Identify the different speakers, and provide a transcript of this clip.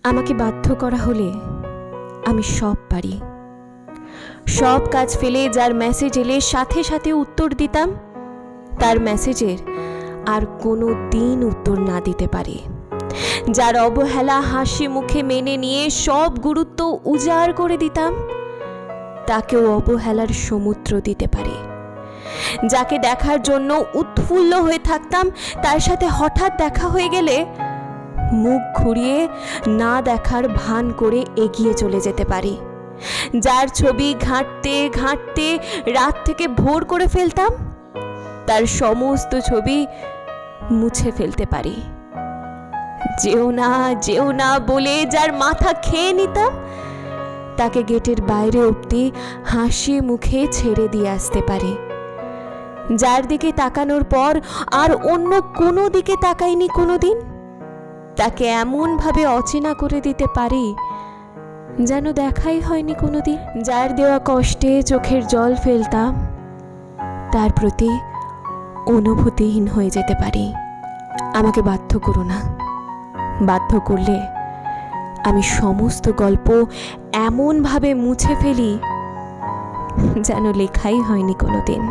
Speaker 1: আমাকে বাধ্য করা হলে আমি সব পারি। সব কাজ ফেলে যার মেসেজ এলে সাথে সাথে উত্তর দিতাম, তার মেসেজের আর কোনো দিন উত্তর না দিতে পারি। যার অবহেলা হাসি মুখে মেনে নিয়ে সব গুরুত্ব উজাড় করে দিতাম, তাকেও অবহেলার সমুদ্র দিতে পারি। যাকে দেখার জন্য উৎফুল্ল হয়ে থাকতাম, তার সাথে হঠাৎ দেখা হয়ে গেলে মুখ ঘুরিয়ে না দেখার ভান করে এগিয়ে চলে যেতে পারি। যার ছবি ঘাঁটতে ঘাঁটতে রাত থেকে ভোর করে ফেলতাম, তার সমস্ত ছবি মুছে ফেলতে পারি। যেও না বলে যার মাথা খেয়ে নিতাম, তাকে গেটের বাইরে অবধি হাসি মুখে ছেড়ে দিয়ে আসতে পারি। যার দিকে তাকানোর পর আর অন্য কোনো দিকে তাকাইনি কোনোদিন, তাকে এমনভাবে অচেনা করে দিতে পারি যেন দেখাই হয়নি কোনোদিন। যার দেওয়া কষ্টে চোখের জল ফেলতাম, তার প্রতি অনুভূতিহীন হয়ে যেতে পারি। আমাকে বাধ্য করো না, বাধ্য করলে আমি সমস্ত গল্প এমনভাবে মুছে ফেলি যেন লেখাই হয়নি কোনোদিন।